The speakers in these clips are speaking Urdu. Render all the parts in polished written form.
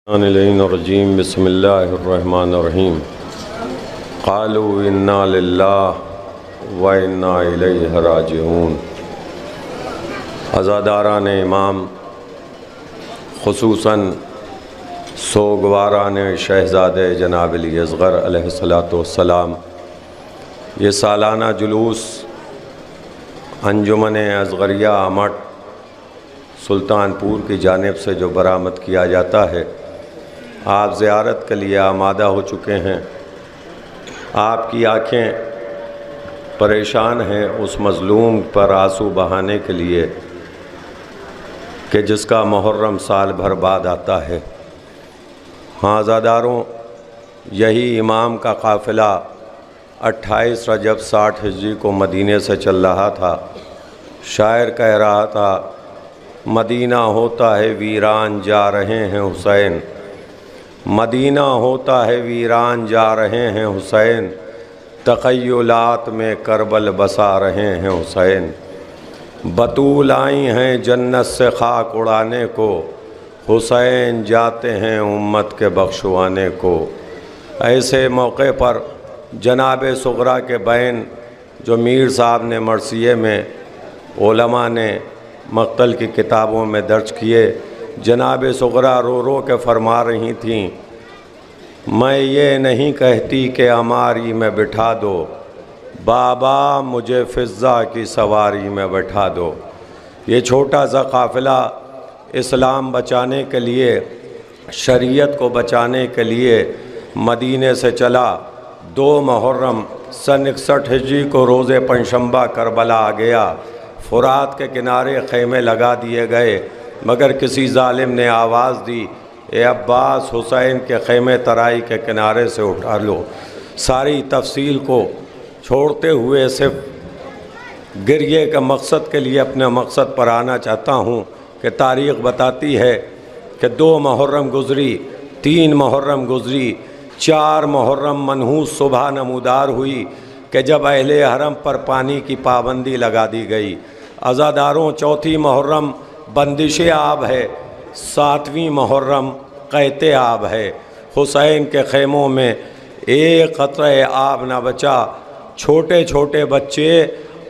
الرجیم بسم اللہ الرحمن الرحیم قالوا انا للہ و انا الیہ راجعون۔ عزاداران امام، خصوصاً سوگواران شہزادے جناب علی اصغر علیہ السلام، یہ سالانہ جلوس انجمن اصغریہ امٹ سلطان پور کی جانب سے جو برآمد کیا جاتا ہے، آپ زیارت کے لیے آمادہ ہو چکے ہیں۔ آپ کی آنکھیں پریشان ہیں اس مظلوم پر آنسو بہانے کے لیے کہ جس کا محرم سال بھر بعد آتا ہے۔ ہاں عزاداروں، یہی امام کا قافلہ 28 رجب 60 ہجری کو مدینے سے چل رہا تھا۔ شاعر کہہ رہا تھا، مدینہ ہوتا ہے ویران جا رہے ہیں حسین، مدینہ ہوتا ہے ویران جا رہے ہیں حسین، تخیلات میں کربل بسا رہے ہیں حسین۔ بطول آئی ہیں جنت سے خاک اڑانے کو، حسین جاتے ہیں امت کے بخشوانے کو۔ ایسے موقع پر جناب صغرا کے بین جو میر صاحب نے مرثیے میں علماء نے مقتل کی کتابوں میں درج کیے، جناب صغرا رو رو کے فرما رہی تھیں، میں یہ نہیں کہتی کہ اماری میں بٹھا دو، بابا مجھے فضا کی سواری میں بٹھا دو۔ یہ چھوٹا سا قافلہ اسلام بچانے کے لیے، شریعت کو بچانے کے لیے مدینے سے چلا۔ 2 محرم سن 61 ہجری کو روز پنجشنبہ کربلا آ گیا۔ فرات کے کنارے خیمے لگا دیے گئے، مگر کسی ظالم نے آواز دی، اے عباس، حسین کے خیمے ترائی کے کنارے سے اٹھا لو۔ ساری تفصیل کو چھوڑتے ہوئے صرف گریے کے مقصد کے لیے اپنے مقصد پر آنا چاہتا ہوں کہ تاریخ بتاتی ہے کہ 2 محرم گزری، 3 محرم گزری، 4 محرم منحوس صبح نمودار ہوئی کہ جب اہل حرم پر پانی کی پابندی لگا دی گئی۔ عزاداروں، 4 محرم بندش آب ہے، 7ویں محرم قحط آب ہے۔ حسین کے خیموں میں ایک قطرہ آب نہ بچا۔ چھوٹے چھوٹے بچے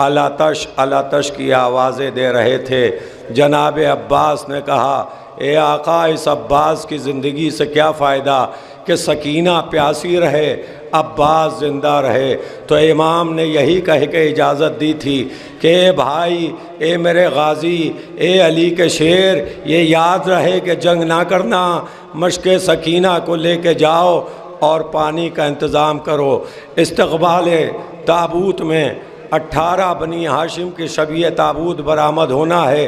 الاتش الاتش کی آوازیں دے رہے تھے۔ جناب عباس نے کہا، اے آقا، اس عباس کی زندگی سے کیا فائدہ کہ سکینہ پیاسی رہے، عباس زندہ رہے۔ تو امام نے یہی کہہ کے اجازت دی تھی کہ اے بھائی، اے میرے غازی، اے علی کے شیر، یہ یاد رہے کہ جنگ نہ کرنا، مشق سکینہ کو لے کے جاؤ اور پانی کا انتظام کرو۔ استقبال تابوت میں 18 بنی ہاشم کی شبیہ تابوت برآمد ہونا ہے۔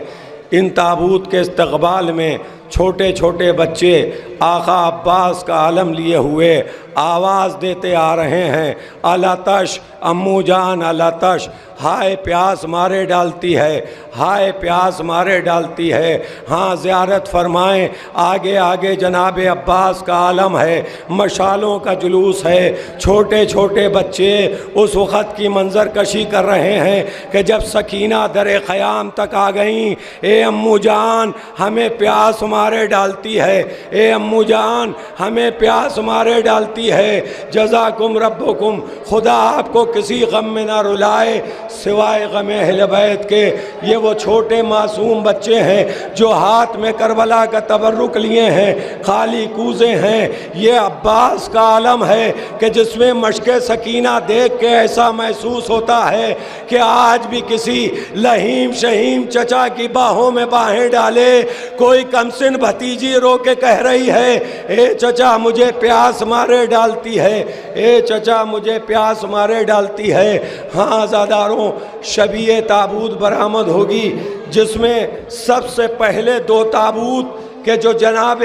ان تابوت کے استقبال میں چھوٹے چھوٹے بچے آقا عباس کا علم لیے ہوئے آواز دیتے آ رہے ہیں، الاتش امو جان الاتش، ہائے پیاس مارے ڈالتی ہے، ہائے پیاس مارے ڈالتی ہے۔ ہاں زیارت فرمائیں، آگے آگے جناب عباس کا علم ہے، مشالوں کا جلوس ہے۔ چھوٹے چھوٹے بچے اس وقت کی منظر کشی کر رہے ہیں کہ جب سکینہ در خیام تک آ گئیں، اے امو جان ہمیں پیاس مارے ڈالتی ہے، اے امو جان ہمیں پیاس مارے ڈالتی ہے۔ جزاکم ربکم، خدا آپ کو کسی غم میں نہ رلائے سوائے غم اہل بیت کے۔ یہ وہ چھوٹے معصوم بچے ہیں جو ہاتھ میں کربلا کا تبرک لیے ہیں، خالی کوزے ہیں۔ یہ عباس کا علم ہے کہ جس میں مشق سکینہ دیکھ کے ایسا محسوس ہوتا ہے کہ آج بھی کسی لہیم شہیم چچا کی باہوں میں باہیں ڈالے کوئی کمسن بھتیجی رو کے کہہ رہی ہے، اے چچا مجھے پیاس مارے ڈالتی ہے، اے چچا مجھے پیاس مارے ڈالتی ہے۔ ہاں عزاداروں، شبیہ تابوت برآمد ہوگی، جس میں سب سے پہلے 2 تابوت کہ جو جناب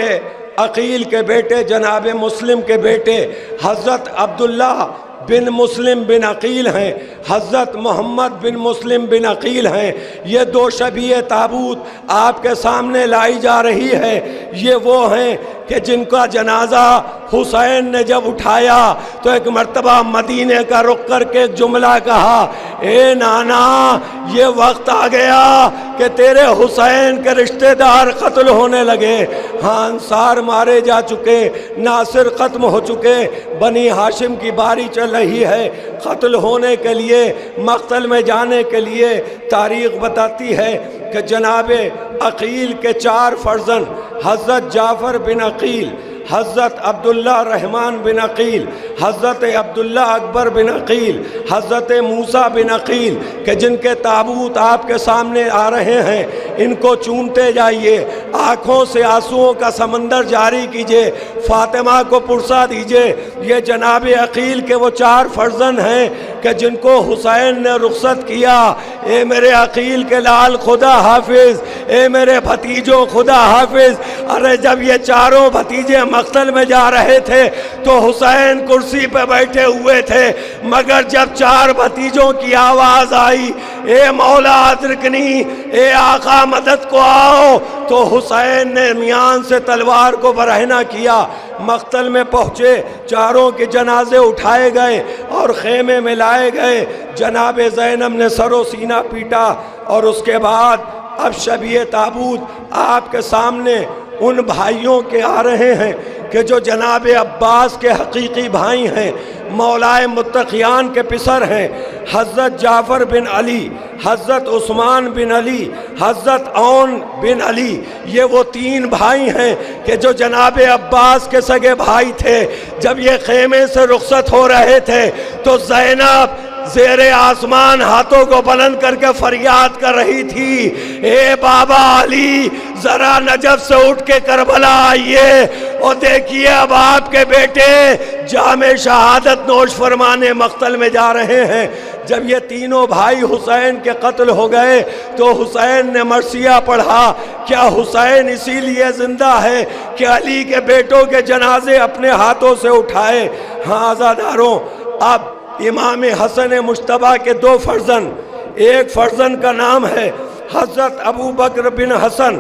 عقیل کے بیٹے، جناب مسلم کے بیٹے حضرت عبداللہ بن مسلم بن عقیل ہیں، حضرت محمد بن مسلم بن عقیل ہیں۔ یہ 2 شبیہ تابوت آپ کے سامنے لائی جا رہی ہے۔ یہ وہ ہیں کہ جن کا جنازہ حسین نے جب اٹھایا تو ایک مرتبہ مدینے کا رخ کر کے ایک جملہ کہا، اے نانا یہ وقت آ گیا کہ تیرے حسین کے رشتہ دار قتل ہونے لگے۔ ہاں انصار مارے جا چکے، ناصر ختم ہو چکے، بنی ہاشم کی باری چل رہی ہے قتل ہونے کے لیے، مقتل میں جانے کے لیے۔ تاریخ بتاتی ہے کہ جناب عقیل کے 4 فرزند حضرت جعفر بن عقیل، حضرت عبداللہ رحمان بن عقیل، حضرت عبداللہ اکبر بن عقیل، حضرت موسیٰ بن عقیل کہ جن کے تابوت آپ کے سامنے آ رہے ہیں، ان کو چومتے جائیے، آنکھوں سے آنسوؤں کا سمندر جاری کیجئے، فاطمہ کو پرسا دیجئے۔ یہ جناب عقیل کے وہ 4 فرزند ہیں کہ جن کو حسین نے رخصت کیا۔ اے میرے عقیل کے لال خدا حافظ، اے میرے بھتیجوں خدا حافظ۔ ارے جب یہ چاروں بھتیجے مقتل میں جا رہے تھے تو حسین کرسی پہ بیٹھے ہوئے تھے، مگر جب 4 بھتیجوں کی آواز آئی اے مولا ادرکنی، اے آقا مدد کو آؤ، تو حسین نے میان سے تلوار کو برہنہ کیا، مقتل میں پہنچے، چاروں کے جنازے اٹھائے گئے اور خیمے میں لائے گئے۔ جناب زینب نے سر و سینہ پیٹا اور اس کے بعد اب شبیہ تابوت آپ کے سامنے ان بھائیوں کے آ رہے ہیں کہ جو جناب عباس کے حقیقی بھائی ہیں، مولائے متقیان کے پسر ہیں، حضرت جعفر بن علی، حضرت عثمان بن علی، حضرت عون بن علی۔ یہ وہ 3 بھائی ہیں کہ جو جناب عباس کے سگے بھائی تھے۔ جب یہ خیمے سے رخصت ہو رہے تھے تو زینب زیر آسمان ہاتھوں کو بلند کر کے فریاد کر رہی تھی، اے بابا علی ذرا نجف سے اٹھ کے کربلا آئیے اور دیکھیے اب آپ کے بیٹے جام شہادت نوش فرمانے مقتل میں جا رہے ہیں۔ جب یہ تینوں بھائی حسین کے قتل ہو گئے تو حسین نے مرثیہ پڑھا، کیا حسین اسی لیے زندہ ہے کہ علی کے بیٹوں کے جنازے اپنے ہاتھوں سے اٹھائے؟ ہاں عزاداروں، اب امام حسن مجتبیٰ کے 2 فرزند، ایک فرزند کا نام ہے حضرت ابو بکر بن حسن،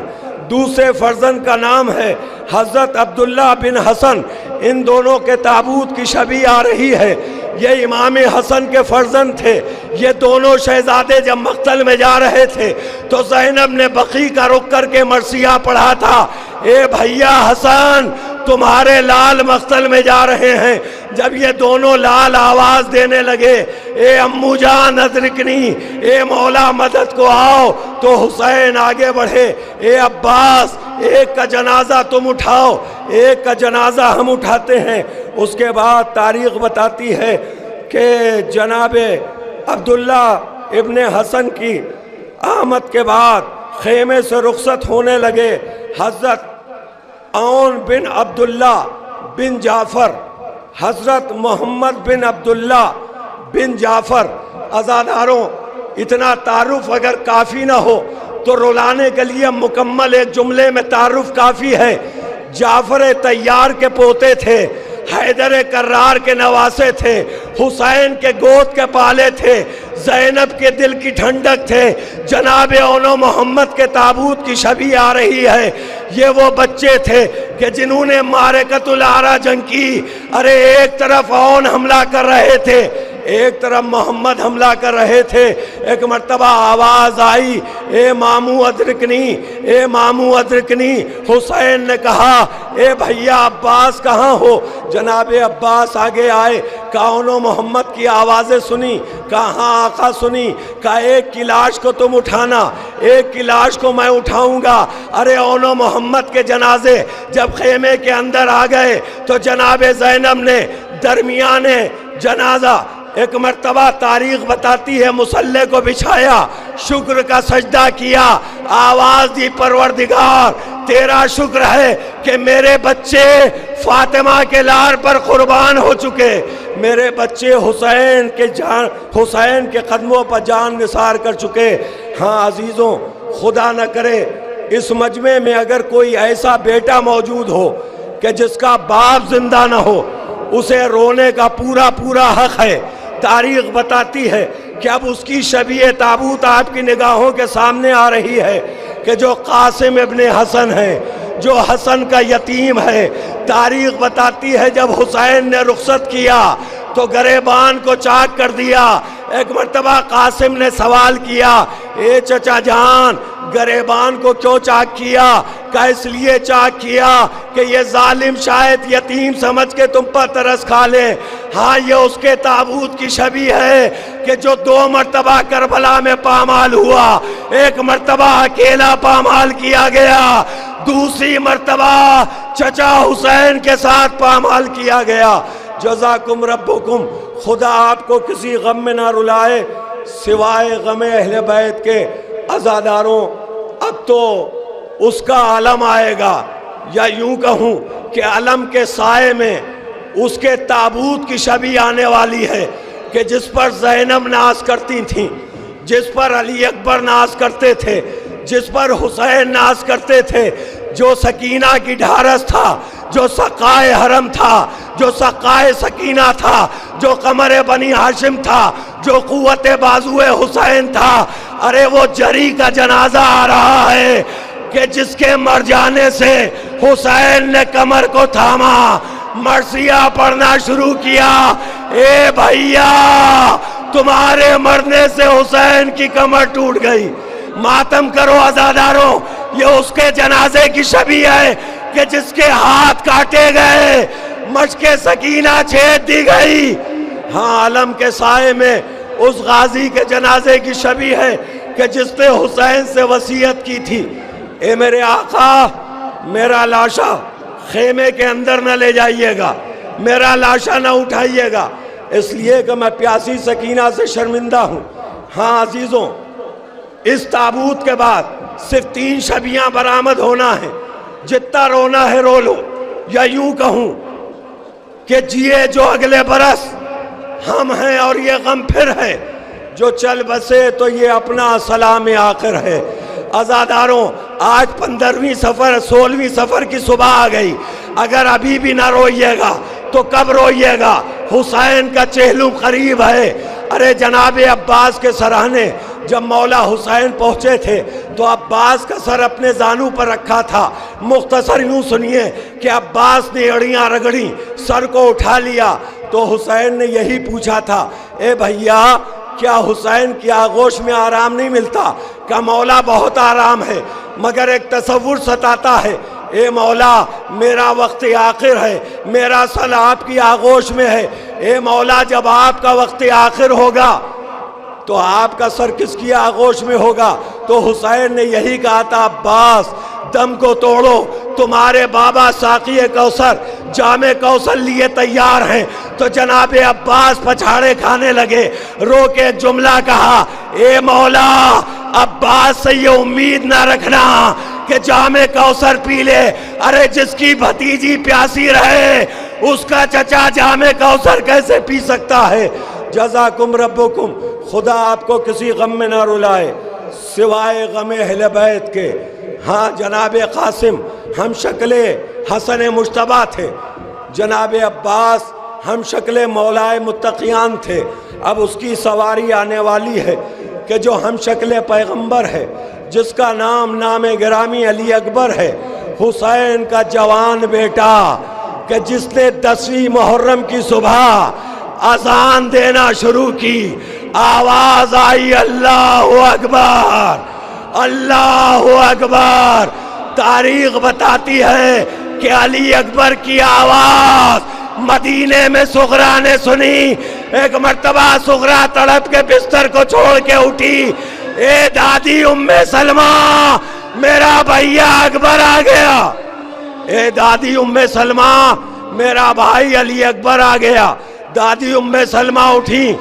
دوسرے فرزند کا نام ہے حضرت عبداللہ بن حسن۔ ان دونوں کے تابوت کی شبیہ آ رہی ہے۔ یہ امام حسن کے فرزند تھے۔ یہ دونوں شہزادے جب مقتل میں جا رہے تھے تو زینب نے بقیع کا رخ کر کے مرثیہ پڑھا تھا، اے بھیا حسن تمہارے لال مقتل میں جا رہے ہیں۔ جب یہ دونوں لال آواز دینے لگے، اے امو جان ادرکنی، اے مولا مدد کو آؤ، تو حسین آگے بڑھے، اے عباس ایک کا جنازہ تم اٹھاؤ، ایک کا جنازہ ہم اٹھاتے ہیں۔ اس کے بعد تاریخ بتاتی ہے کہ جناب عبداللہ ابن حسن کی آمد کے بعد خیمے سے رخصت ہونے لگے۔ حضرت عون بن عبداللہ بن جعفر، حضرت محمد بن عبداللہ بن جعفر۔ عزاداروں، اتنا تعارف اگر کافی نہ ہو تو رلانے کے لیے مکمل ایک جملے میں تعارف کافی ہے۔ جعفر طیار کے پوتے تھے، حیدر کرار کے نواسے تھے، حسین کے گود کے پالے تھے، زینب کے دل کی ٹھنڈک تھے۔ جناب اون و محمد کے تابوت کی شبیہ آ رہی ہے۔ یہ وہ بچے تھے کہ جنہوں نے معرکۃ العرا جنگ کی۔ ارے ایک طرف اون حملہ کر رہے تھے، ایک طرف محمد حملہ کر رہے تھے۔ ایک مرتبہ آواز آئی، اے مامو ادرکنی، اے مامو ادرکنی۔ حسین نے کہا، اے بھیا عباس کہاں ہو؟ جناب عباس آگے آئے، کہا انہوں محمد کی آوازیں سنی؟ کہا ہاں آقا سنی۔ کہا ایک کی لاش کو تم اٹھانا، ایک کی لاش کو میں اٹھاؤں گا۔ ارے اونو محمد کے جنازے جب خیمے کے اندر آ گئے تو جناب زینب نے درمیان جنازہ ایک مرتبہ تاریخ بتاتی ہے مصلی کو بچھایا، شکر کا سجدہ کیا، آواز دی پروردگار تیرا شکر ہے کہ میرے بچے فاطمہ کے لار پر قربان ہو چکے، میرے بچے حسین کے قدموں پر جان نثار کر چکے۔ ہاں عزیزوں، خدا نہ کرے اس مجمع میں اگر کوئی ایسا بیٹا موجود ہو کہ جس کا باپ زندہ نہ ہو، اسے رونے کا پورا حق ہے۔ تاریخ بتاتی ہے کہ اب اس کی شبیہ تابوت آپ کی نگاہوں کے سامنے آ رہی ہے کہ جو قاسم ابن حسن ہے، جو حسن کا یتیم ہے۔ تاریخ بتاتی ہے جب حسین نے رخصت کیا تو گریبان کو چاک کر دیا، ایک مرتبہ قاسم نے سوال کیا، اے چچا جان گریبان کو کیوں چاک کیا؟ کہ اس لیے چاک کیا کہ یہ ظالم شاید یتیم سمجھ کے تم پر ترس کھا لے۔ ہاں یہ اس کے تابوت کی شبیہ ہے کہ جو 2 مرتبہ کربلا میں پامال ہوا، ایک مرتبہ اکیلا پامال کیا گیا، دوسری مرتبہ چچا حسین کے ساتھ پامال کیا گیا۔ جزاکم ربکم، خدا آپ کو کسی غم میں نہ رلائے سوائے غم اہل بیت کے۔ عزاداروں، اب تو اس کا علم آئے گا، یا یوں کہوں کہ علم کے سائے میں اس کے تابوت کی شبیہ آنے والی ہے کہ جس پر زینب ناز کرتی تھیں، جس پر علی اکبر ناز کرتے تھے، جس پر حسین ناز کرتے تھے، جو سکینہ کی ڈھارس تھا، جو سقائے حرم تھا، جو سقائے سکینہ تھا، جو قمر بنی ہاشم تھا، جو قوت بازو حسین تھا۔ ارے وہ جری کا جنازہ آ رہا ہے کہ جس کے مر جانے سے حسین نے کمر کو تھاما، مرثیہ پڑھنا شروع کیا، اے بھائیا تمہارے مرنے سے حسین کی کمر ٹوٹ گئی، ماتم کرو عزاداروں۔ یہ اس کے جنازے کی شبیہ ہے کہ جس کے ہاتھ کاٹے گئے، مشک سکینہ چھید دی گئی۔ ہاں علم کے سائے میں اس غازی کے جنازے کی شبیہ ہے کہ جس نے حسین سے وصیت کی تھی، اے میرے آقا میرا لاشا خیمے کے اندر نہ لے جائیے گا، میرا لاشا نہ اٹھائیے گا، اس لیے کہ میں پیاسی سکینہ سے شرمندہ ہوں۔ ہاں عزیزوں، اس تابوت کے بعد صرف 3 شبیاں برآمد ہونا ہے، جتنا رونا ہے رو لو، یا یوں کہوں کہ جیے جو اگلے برس ہم ہیں اور یہ غم پھر ہے، جو چل بسے تو یہ اپنا سلام آخر ہے۔ عزاداروں، آج 15ویں سفر 16ویں سفر کی صبح آ گئی، اگر ابھی بھی نہ روئیے گا تو کب روئیے گا؟ حسین کا چہلم قریب ہے۔ ارے جناب عباس کے سراہنے جب مولا حسین پہنچے تھے تو عباس کا سر اپنے زانو پر رکھا تھا۔ مختصر یوں سنیے کہ عباس نے اڑیاں رگڑی، سر کو اٹھا لیا تو حسین نے یہی پوچھا تھا، اے بھیا کیا حسین کی آغوش میں آرام نہیں ملتا؟ کہ مولا بہت آرام ہے، مگر ایک تصور ستاتا ہے، اے مولا میرا وقت آخر ہے، میرا سر آپ کی آغوش میں ہے۔ اے مولا جب آپ کا وقت آخر ہوگا تو آپ کا سر کس کی آغوش میں ہوگا؟ تو حسین نے یہی کہا تھا، عباس دم کو توڑو، تمہارے بابا ساقی کوثر جام کوثر لیے تیار ہیں۔ تو جناب عباس پچھاڑے کھانے لگے، رو کے جملہ کہا، اے مولا عباس سے یہ امید نہ رکھنا کہ جام کوثر پی لے، ارے جس کی بھتیجی پیاسی رہے اس کا چچا جام کوثر کیسے پی سکتا ہے؟ جزاکم ربکم، خدا آپ کو کسی غم میں نہ رلائے سوائے غم اہل بیت کے۔ ہاں جناب قاسم ہم شکل حسن مجتبیٰ تھے، جناب عباس ہم شکل مولائے متقیان تھے، اب اس کی سواری آنے والی ہے کہ جو ہم شکل پیغمبر ہے، جس کا نام گرامی علی اکبر ہے، حسین کا جوان بیٹا کہ جس نے 10ویں محرم کی صبح اذان دینا شروع کی، آواز آئی اللہ اکبر اللہ اکبر۔ تاریخ بتاتی ہے کہ علی اکبر کی آواز مدینے میں سغرا نے سنی۔ ایک مرتبہ سغرا تڑپ کے بستر کو چھوڑ کے اٹھی، اے دادی ام سلمہ میرا بھیا اکبر آ گیا، اے دادی ام سلمہ میرا بھائی علی اکبر آ گیا۔ دادی ام سلمہ اٹھی،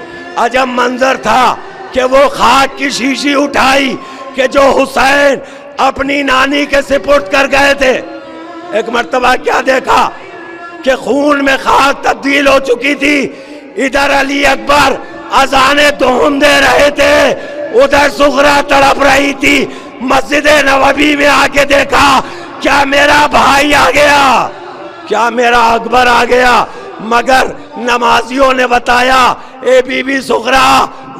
عجب منظر تھا کہ وہ خاک کی شیشی اٹھائی کہ جو حسین اپنی نانی کے سپرد کر گئے تھے۔ ایک مرتبہ کیا دیکھا کہ خون میں خاک تبدیل ہو چکی تھی، ادھر علی اکبر اذانیں دہن دے رہے تھے، ادھر سغرا تڑپ رہی تھی۔ مسجد نبوی میں آ کے دیکھا، کیا میرا بھائی آ گیا، کیا میرا اکبر آ گیا؟ مگر نمازیوں نے بتایا، اے بی بی سغرا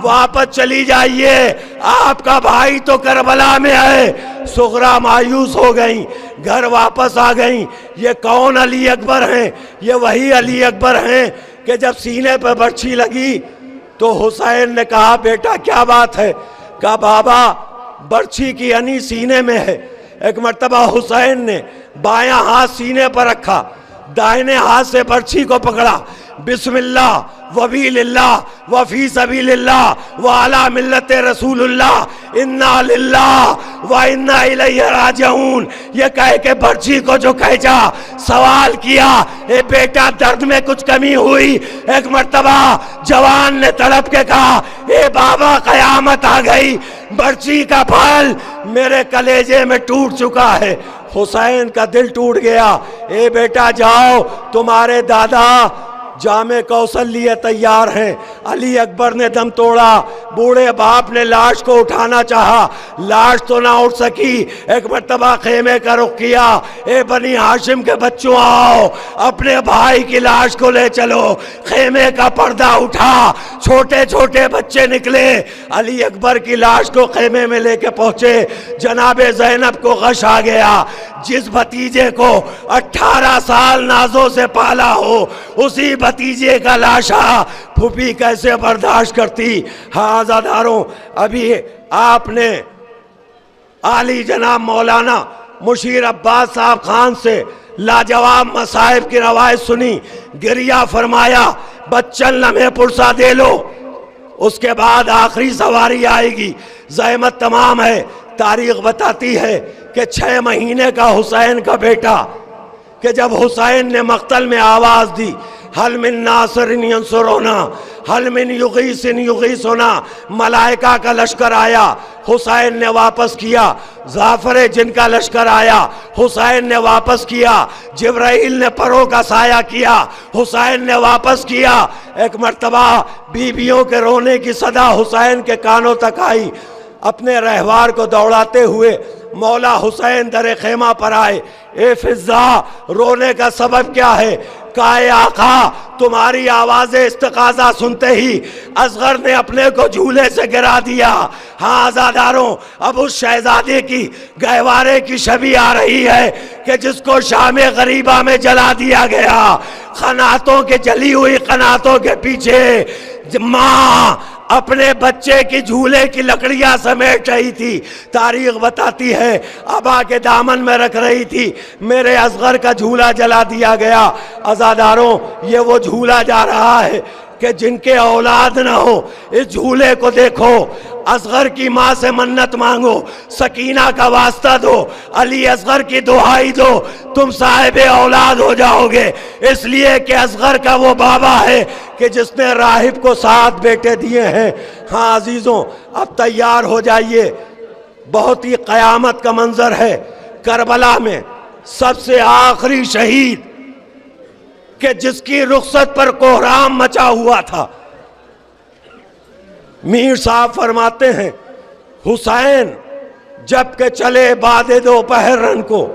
واپس چلی جائیے، آپ کا بھائی تو کربلا میں ہے۔ سغرا مایوس ہو گئیں، گھر واپس آ گئیں۔ یہ کون علی اکبر ہیں؟ یہ وہی علی اکبر ہیں کہ جب سینے پہ برچھی لگی تو حسین نے کہا بیٹا کیا بات ہے؟ کہا بابا برچھی کی انی سینے میں ہے۔ ایک مرتبہ حسین نے بایاں ہاتھ سینے پر رکھا، دائنے ہاتھ سے برچھی کو پکڑا، بسم اللہ وفی للہ وفی سبیل اللہ وعلی ملت رسول اللہ انا للہ وانا الیہ راجعون، یہ کہہ کے برچھی کو جو کھینچا، سوال کیا اے بیٹا درد میں کچھ کمی ہوئی؟ ایک مرتبہ جوان نے تڑپ کے کہا اے بابا قیامت آ گئی، برچھی کا پھل میرے کلیجے میں ٹوٹ چکا ہے۔ حسین کا دل ٹوٹ گیا۔ اے بیٹا جاؤ، تمہارے دادا جامع کوثر لیے تیار ہیں۔ علی اکبر نے دم توڑا، بوڑھے باپ نے لاش کو اٹھانا چاہا، لاش تو نہ اٹھ سکی۔ ایک مرتبہ خیمے کا رخ کیا، اے بنی ہاشم کے بچوں آؤ، اپنے بھائی کی لاش کو لے چلو۔ خیمے کا پردہ اٹھا، چھوٹے چھوٹے بچے نکلے، علی اکبر کی لاش کو خیمے میں لے کے پہنچے۔ جناب زینب کو غش آ گیا، جس بھتیجے کو 18 سال نازوں سے پالا ہو، اسی بھتیجے کا لاشا پھوپھی کیسے برداشت کرتی؟ ہاں عزاداروں، ابھی آپ نے عالی جناب مولانا مشیر عباس صاحب خان سے لاجواب مصائب کی روایت سنی، گریہ فرمایا بچن لمحے پرسا دے لو، اس کے بعد آخری سواری آئے گی، زحمت تمام ہے۔ تاریخ بتاتی ہے کہ 6 مہینے کا حسین کا بیٹا، کہ جب حسین نے مقتل میں آواز دی حل من ناصر ینصرنا حل من یغیث یغیثنا، ملائکہ کا لشکر آیا، حسین نے واپس کیا۔ ظافر جن کا لشکر آیا، حسین نے واپس کیا۔ جبرائیل نے پروں کا سایہ کیا، حسین نے واپس کیا۔ ایک مرتبہ بیویوں کے رونے کی صدا حسین کے کانوں تک آئی، اپنے رہوار کو دوڑاتے ہوئے مولا حسین در خیمہ پر آئے۔ اے فضا، رونے کا سبب کیا ہے؟ کہا اے آقا، تمہاری آواز استغاثہ سنتے ہی اصغر نے اپنے کو جھولے سے گرا دیا۔ ہاں عزاداروں، اب اس شہزادے کی گہوارے کی شبیہ آ رہی ہے کہ جس کو شام غریبہ میں جلا دیا گیا۔ قناتوں کے جلی ہوئی قناتوں کے پیچھے ماں اپنے بچے کی جھولے کی لکڑیاں سمیٹ رہی تھی۔ تاریخ بتاتی ہے ابا کے دامن میں رکھ رہی تھی، میرے اصغر کا جھولا جلا دیا گیا۔ عزاداروں، یہ وہ جھولا جا رہا ہے کہ جن کے اولاد نہ ہو، اس جھولے کو دیکھو، اصغر کی ماں سے منت مانگو، سکینہ کا واسطہ دو، علی اصغر کی دعائی دو، تم صاحب اولاد ہو جاؤ گے۔ اس لیے کہ اصغر کا وہ بابا ہے کہ جس نے راہب کو 7 بیٹے دیے ہیں۔ ہاں عزیزوں، اب تیار ہو جائیے، بہت ہی قیامت کا منظر ہے۔ کربلا میں سب سے آخری شہید کہ جس کی رخصت پر کوہرام مچا ہوا تھا، میر صاحب فرماتے ہیں حسین جب کہ چلے بعد دوپہر رن کو،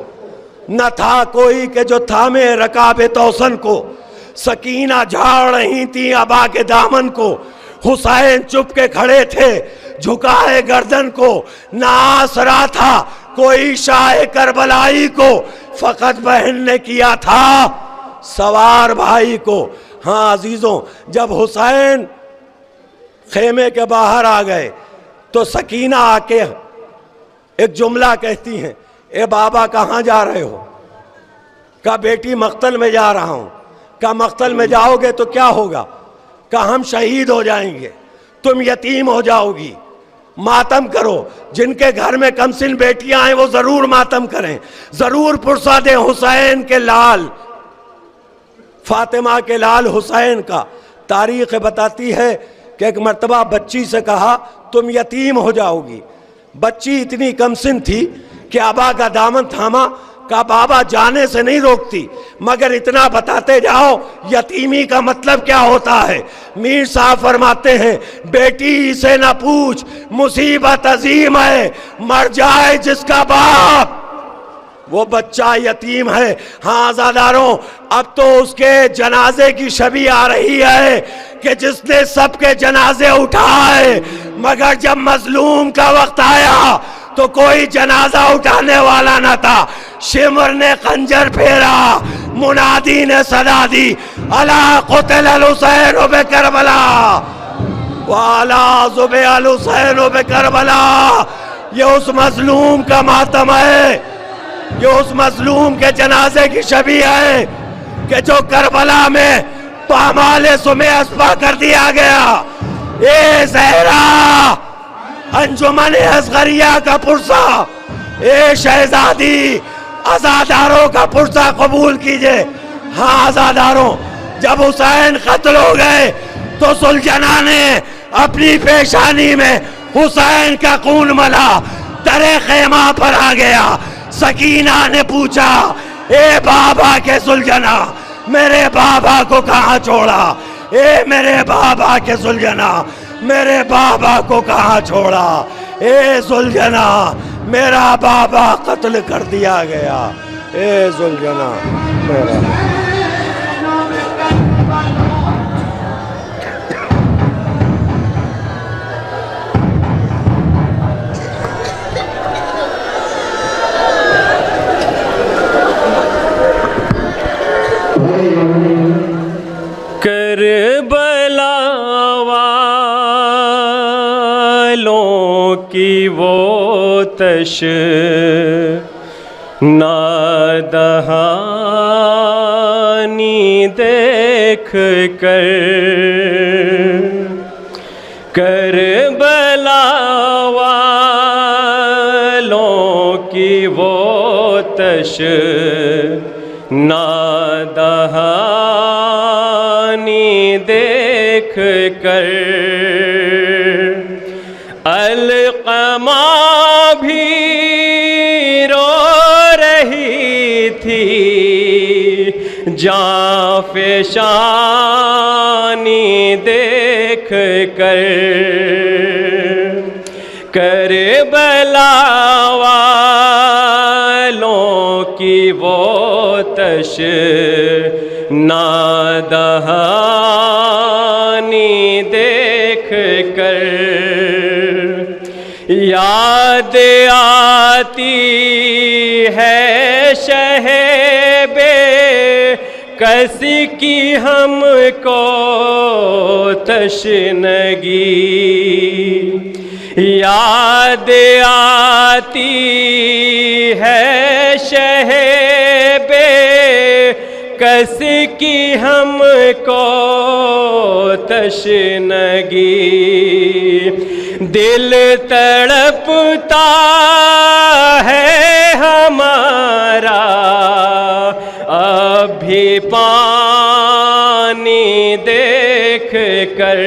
نہ تھا کوئی کہ جو تھامے رکاب توسن کو، سکینہ جھاڑ رہی تھی ابا کے دامن کو، حسین چپ کے کھڑے تھے جھکائے گردن کو، نہ آسرا تھا کوئی شاہ کربلائی کو، فقط بہن نے کیا تھا سوار بھائی کو۔ ہاں عزیزوں، جب حسین خیمے کے باہر آ گئے تو سکینہ آ کے ایک جملہ کہتی ہیں، اے بابا کہاں جا رہے ہو؟ کہا بیٹی مقتل میں جا رہا ہوں۔ کہا مقتل میں جاؤ گے تو کیا ہوگا؟ کہا ہم شہید ہو جائیں گے، تم یتیم ہو جاؤ گی، ماتم کرو۔ جن کے گھر میں کمسن بیٹیاں ہیں وہ ضرور ماتم کریں، ضرور پرسا دیں حسین کے لال، فاطمہ کے لال حسین کا۔ تاریخ بتاتی ہے کہ ایک مرتبہ بچی سے کہا تم یتیم ہو جاؤ گی۔ بچی اتنی کمسن تھی کہ ابا کا دامن تھاما، کہا بابا جانے سے نہیں روکتی، مگر اتنا بتاتے جاؤ یتیمی کا مطلب کیا ہوتا ہے۔ میر صاحب فرماتے ہیں بیٹی سے نہ پوچھ مصیبت عظیم ہے، مر جائے جس کا باپ وہ بچہ یتیم ہے۔ ہاں عزاداروں، اب تو اس کے جنازے کی شبیہ آ رہی ہے کہ جس نے سب کے جنازے اٹھائے، مگر جب مظلوم کا وقت آیا تو کوئی جنازہ اٹھانے والا نہ تھا۔ شمر نے خنجر پھیرا، منادی نے صدا دی، الا قتل الحسین بکربلا۔ وعلیٰ ذبح الحسین بکربلا، یہ اس مظلوم کا ماتم ہے، یہ اس مظلوم کے جنازے کی شبیہ ہے کہ جو کربلا میں پامال سمِ اسپا کر دیا گیا۔ اے زہرا انجمن اصغریہ کا پرسہ، اے شہزادی عزاداروں کا پرسہ قبول کیجئے۔ ہاں عزاداروں، جب حسین قتل ہو گئے تو سلجھنا نے اپنی پیشانی میں حسین کا خون ملا، در خیمہ پر آ گیا۔ سکینہ نے پوچھا، اے بابا کے سلجھنا، میرے بابا کو کہاں چھوڑا؟ اے میرے بابا کے سلجھنا، میرے بابا کو کہاں چھوڑا؟ اے سلجھنا، میرا بابا قتل کر دیا گیا۔ اے سلجھنا میرا کربلا والوں کی وہ تش نادہانی دیکھ کر، کربلا والوں کی وہ تش نادہانی دیکھ کر، علقمہ بھی رو رہی تھی جاں فشانی دیکھ کر، کربلا والوں کی وہ تش نادہانی دیکھ کر، یاد آتی ہے شہ بے کسی کی ہم کو تشنگی، یاد آتی ہے شہ بے کسی کی ہم کو تشنگی، دل تڑپتا ہے ہمارا اب بھی پانی دیکھ کر،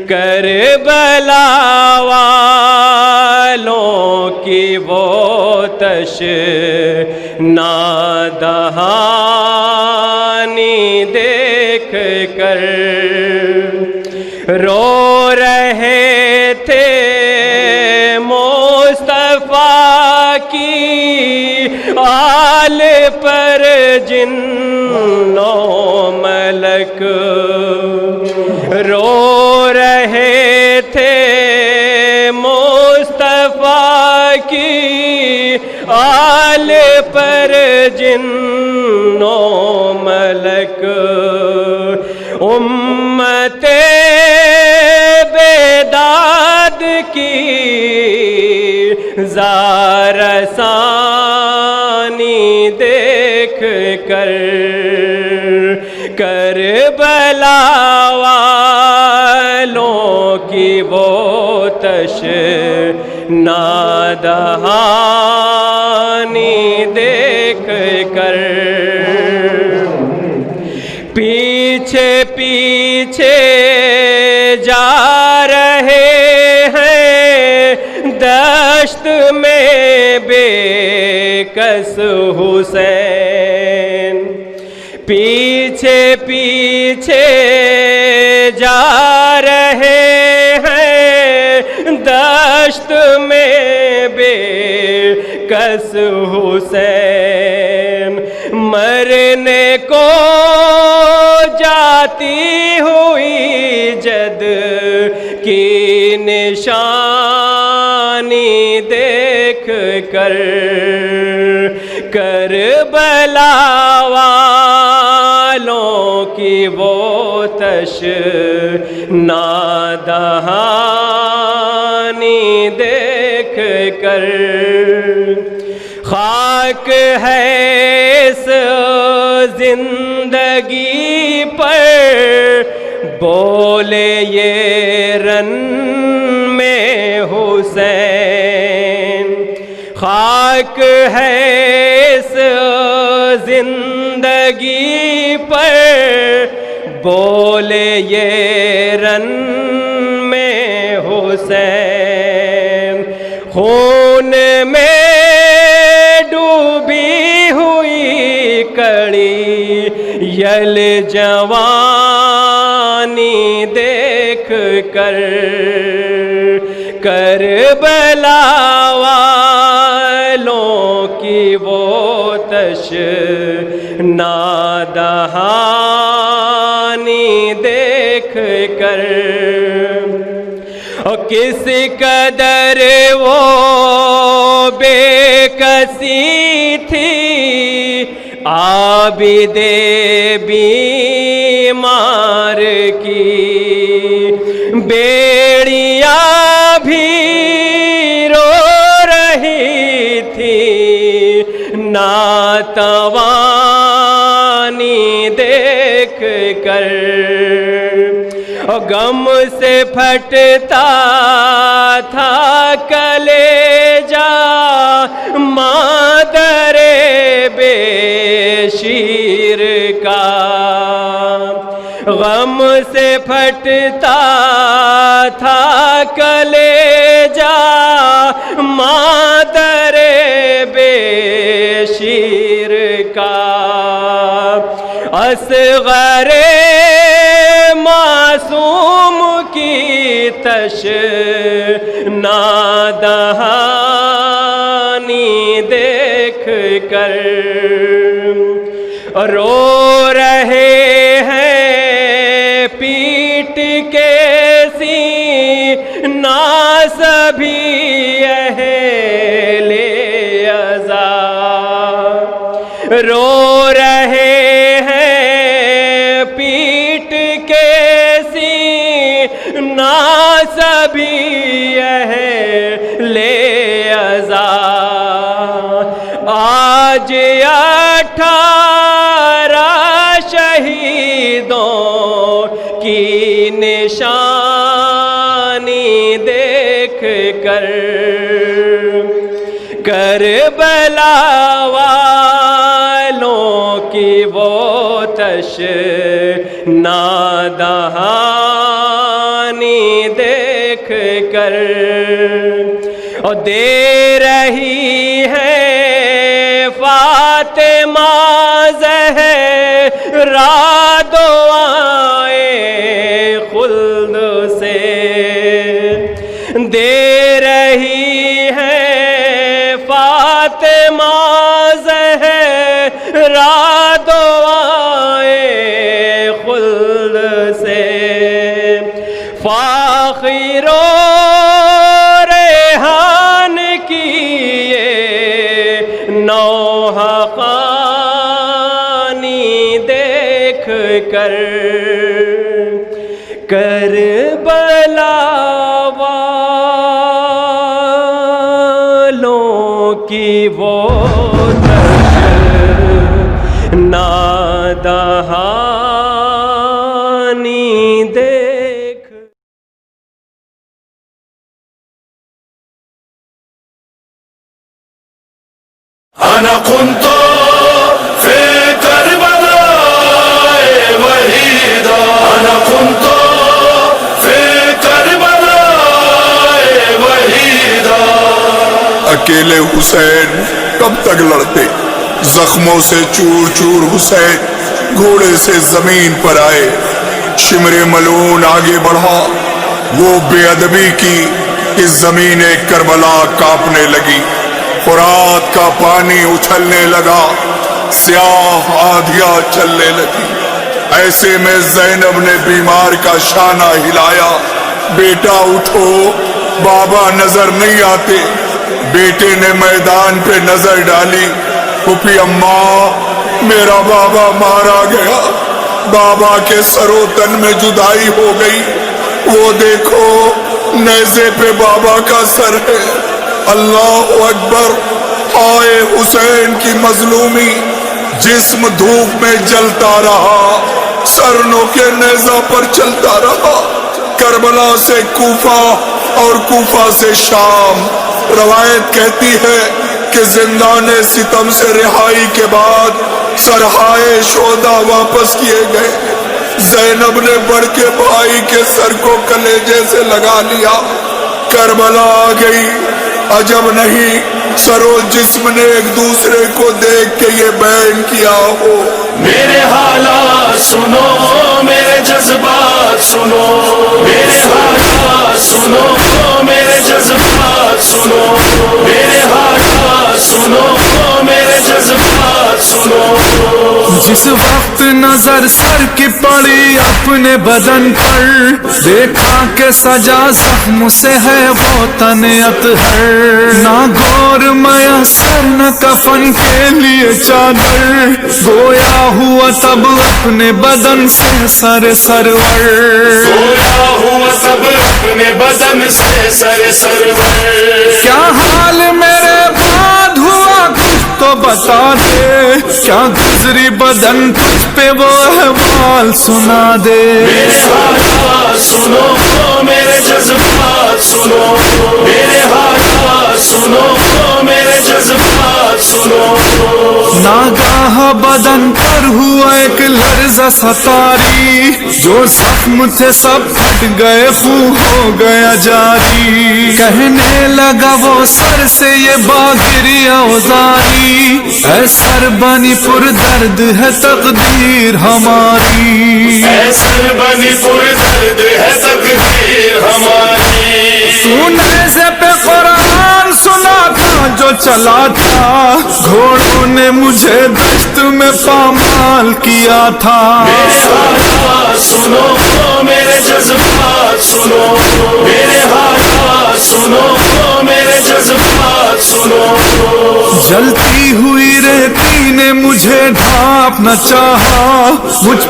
کربلا والوں کی وہ تش نادہانی دیکھ کر، رو رہے تھے مصطفیٰ کی آل پر جن و ملک، رو رہے تھے مصطفیٰ کی آل پر جن و ملک، امت بیداد کی زارسانی دیکھ کر، کربلا والوں کی وہ تش نادہانی دیکھ کر، پیچھے پیچھے جا رہے ہیں دشت میں بے کس حسین، پیچھے پیچھے جا رہے ہیں دشت میں بے کس حسین، مرنے کو جاتی ہوئی جد کی نشانی دیکھ کر، کربلا والوں کی وہ تش نادہانی دیکھ کر، خاک ہے اس زندگی پر بولے یہ رن میں حسین، خاک ہے اس زندگی پر بولے یہ رن میں حسین، خون میں ڈوبی ہوئی کڑی یل جوانی دیکھ کر، کربلا والوں کی وہ تشنادہانی دیکھ کر، اور کس قدر وہ بے کسی تھی عابد بیمار کی، بیڑیاں بھی رو رہی تھی ناتوانی دیکھ کر، اور غم سے پھٹتا تھا کلیجہ مادر بے شیر کا، غم سے پھٹتا تھا کلیجہ مادر بے شیر کا، اصغر معصوم کی تشنادہانی دیکھ کر، رو رہے ہیں پیٹ کے سینہ سبھی اہل عزا، رو رہے ہیں پیٹ کے سینہ سبھی اہل عزا، آج 18 شہیدوں کی نشانی دیکھ کر، کربلا والوں کی وہ تشنادہانی دیکھ کر، اور دے رہی ہے فاطمہ زہرا دعائیں خلد سے، دے رہی ہے فاطمہ زہرا دعائیں خلد سے، فاخر و ریحان کی یہ نوحقانی دیکھ کر، کربلا والوں کی وہ تشنادہانی دیکھ۔ أنا كنت في كربلاء وحيدا، أنا كنت في كربلاء وحيدا، اکیلے حسین کب تک لڑتے، زخموں سے چور چور حسین گھوڑے سے زمین پر آئے، شمر ملعون آگے بڑھا، وہ بے ادبی کی کہ زمین کربلا کانپنے لگی، فرات کا پانی اچھلنے لگا، سیاہ آندھیاں چلنے لگی، ایسے میں زینب نے بیمار کا شانہ ہلایا، بیٹا اٹھو بابا نظر نہیں آتے، بیٹے نے میدان پہ نظر ڈالی، پھوپھی اماں میرا بابا مارا گیا، بابا کے سرو تن میں جدائی ہو گئی. وہ دیکھو نیزے پہ بابا کا سر ہے. اللہ اکبر. آئے حسین کی مظلومی. جسم دھوپ میں جلتا رہا, سر نوکے نیزہ پر چلتا رہا. کربلا سے کوفہ اور کوفہ سے شام. روایت کہتی ہے کہ زندان ستم سے رہائی کے بعد سرہائے شہداء واپس کیے گئے. زینب نے بڑھ کے بھائی کے سر کو کلیجے سے لگا لیا. کربلا آ گئی. عجب نہیں سرو جسم نے ایک دوسرے کو دیکھ کے یہ بیان کیا ہو. میرے حالات سنو, میرے جذبات سنو, میرے حالات سنو, میرے جذبات سنو, میرے حالات سنو, میرے جذبات سنو. جس وقت نظر سر کی پڑی اپنے بدن پر, دیکھا کہ سجا زخم سے ہے وہ تن اطہر. نہ گور میسر نہ کفن کے لیے چادر, گویا ہوا تب اپنے بدن سے سر سرور. گویا ہوا تب اپنے بدن سے سر سرور. کیا حال میرے بعد ہوا کچھ تو بتا دے, کیا گزری بدن تجھ پہ وہ احوال سنا دے. میرے حالات سنو, میرے جذبات سنو, میرے حالات سنو, میرے جذبات سنو. ناگاہ بدن پر ہوا ایک لرزہ ستاری, جو زخم تھے سب پھٹ گئے خون ہو گیا جاری. کہنے لگا وہ سر سے یہ باگری اوزاری, اے سر بنی پر درد ہے تقدیر ہماری. اے سر بنی پر درد ہے تقدیر ہماری. تو نیزے پہ قرآن سنا تھا جو چلا تھا, گھوڑوں نے مجھے دشت میں پامال کیا تھا. میرے حالات سنو, میرے جذبات سنو, میرے حالات سنو, میرے جذبات سنو. جلتی ہوئی ریتی نے مجھے ڈھانپ نہ چاہا, مجھ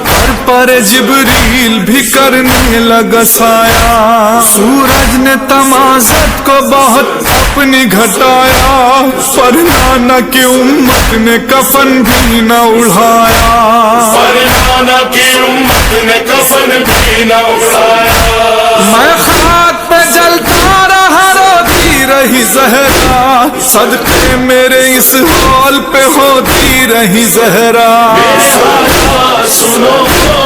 پر جبریل بھی کرنے لگا سایہ. سورج نے تمازت کو بہت اپنی گھٹایا, پر نانا کی امت نے کفن بھی نہ اڑھایا. پر نانا کی امت نے کفن بھی نہ اڑھایا. میں خاک پہ جلتا رہا, روتی رہی زہرا, صدقے میرے اس حال پہ ہوتی رہی زہرا. میرے حالات سنو,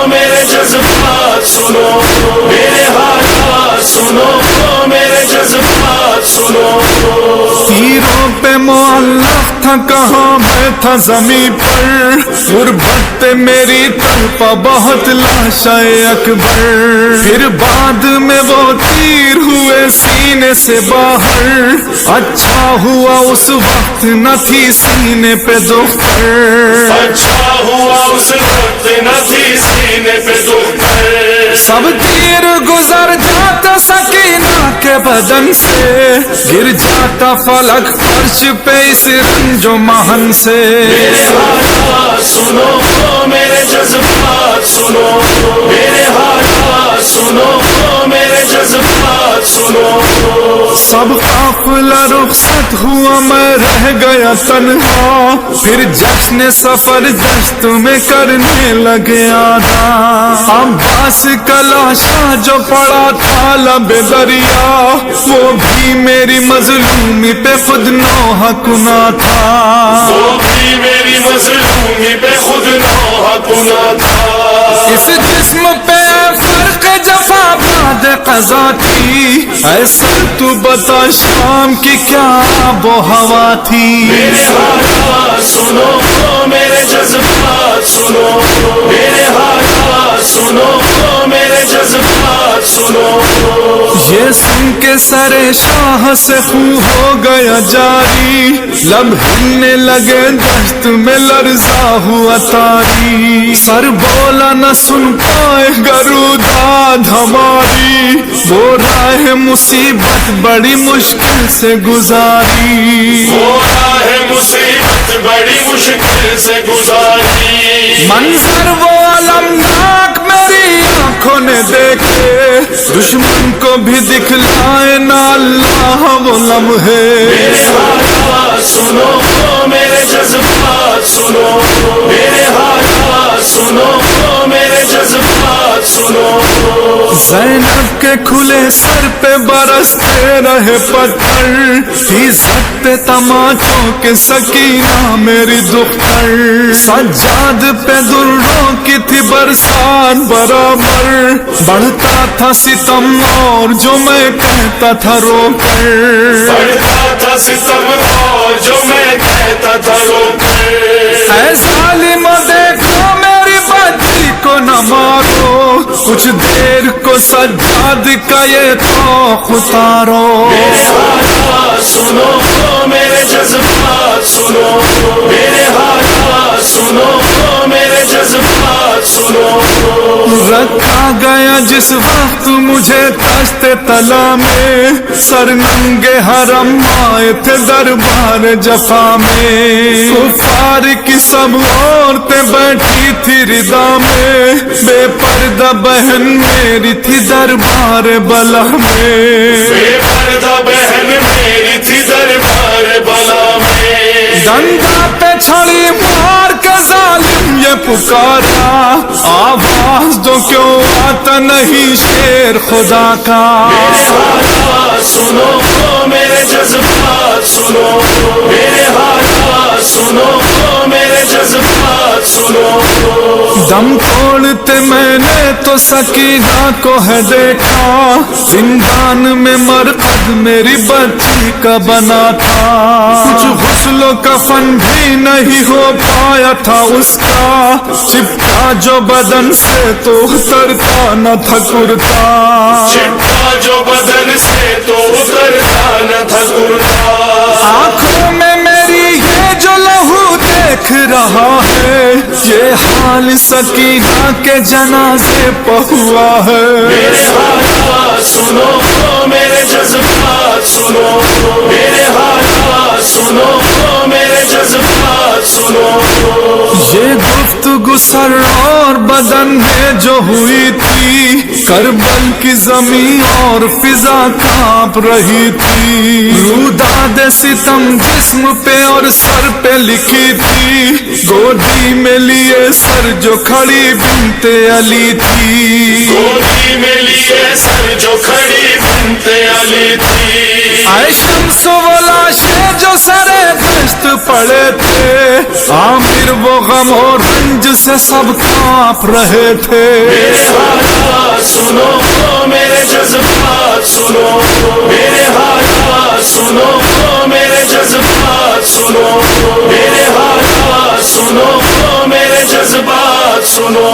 میرے جذبات سنو, میرے حالات سنو, میرے جذبات سنو. تیروں پہ معلق تھا کہاں میں تھا زمین پر, غربت پہ میری تڑپا بہت لاشا اکبر. پھر بعد میں وہ تیر ہوئے سینے سے باہر, اچھا ہوا اس وقت نہ تھی سینے پہ دختر. اچھا ہوا اس وقت نہ تھی سینے پہ دختر. سب تیر گزر جاتا سکینہ کے بدن سے, گر جاتا فلک فرش پہ اس رنج و محن سے. میرے حالات سنو, میرے جذبات سنو, میرے حالات سنو, میرے جذبات سنو. سب قافلہ رخصت ہوا, میں رہ گیا تنہا, پھر جشن سفر دشت میں کرنے لگے آدھا. عباس کا لاشا جو پڑا تھا لب دریا, وہ بھی میری مظلومی پہ خود نوحہ کنا تھا. وہ بھی میری مظلومی پہ خود نوحہ کنا تھا. اس جسم پہ فرق جفا بعد قضا تھی, ایسا تو بتا شام کی کیا آب و ہوا تھی. میرے حالات سنو, میرے جذبات سنو, میرے حالات سنو, میرے جذبات سنو. یہ سن کے سر شاہ سے خون ہو گیا جاری, لب ہلنے لگے دشت میں لرزا ہوا تاری. سر بولا نہ سن پائے گروداد ہماری, وہ راہ مصیبت بڑی مشکل سے گزاری. وہ راہ مصیبت بڑی مشکل سے گزاری. منظر وہ علمدار آنکھوں نے دیکھے دشمن کو بھی دکھلائے نہ اللہ وہ لمحے میرے حالات سنو میرے جذبات سنو میرے حالات سنو میرے جذبات سنو زینب کے کھلے سر پہ برستے رہے پتھر تھی سب پہ تماچوں کے سکینہ میری دختر سجاد پہ دروں کی تھی برسات برابر بڑھتا تھا ستم اور جو میں کہتا تھا رو کر بڑھتا تھا ستم اور جو میں کہتا تھا رو کر اے ظالم دیکھو میری بچی کو نہ مارو کچھ دیر کو سجاد کا یہ توق اتارو میرے حالات سنو میرے جذبات سنو میرے حالات سنو میرے جذبات سنو رکھا گیا جس وقت مجھے دست تلا میں سر ننگے حرم آئے تھے دربار جفا میں کفار کی سب عورتیں بیٹھی تھی رضا میں بے پردہ بہن میری تھی دربار بلا میں بے پردہ بہن میری تھی دربار بلا میں ڈنڈا پہ چھڑی مار کے ظالم یہ پکارا آواز دو کیوں آتا نہیں شیر خدا کا میرے حالات سنو میرے جذبات سنو میرے حالات سنو میرے جذبات سنو دم توڑتے میں نے تو سکینہ کو ہے دیکھا زندان میں مرقد میری بچی کا بنا تھا کچھ غسل و کفن بھی نہیں ہو پایا تھا اس کا چپکا جو بدن سے تو اترتا نہ تھا کرتا چپکا جو بدن سے تو اترتا نہ تھا کرتا آنکھوں میں میری یہ جو لہو دیکھ رہا ہے یہ حال سکینہ کے جنازے پہ ہوا ہے میرے حالات سنو میرے جذبات سنو میرے حالات سنو میرے جذبات سنو یہ گفتگو سر اور بدن میں جو ہوئی تھی کربل کی زمین اور فضا کانپ رہی تھی روداد ستم جسم پہ اور سر پہ لکھی تھی گودی میں لیے سر جو کھڑی بنت علی تھی گودی میں لیے سر جو کھڑی بنت علی تھی اے شمس و لاشیں جو سرے دشت پڑے تھے عامر وہ غم اور رنج سے سب کانپ رہے تھے میرے حالات سنو میرے جذبات سنو میرے حالات سنو میرے جذبات سنو میرے حالات سنو میرے جذبات سنو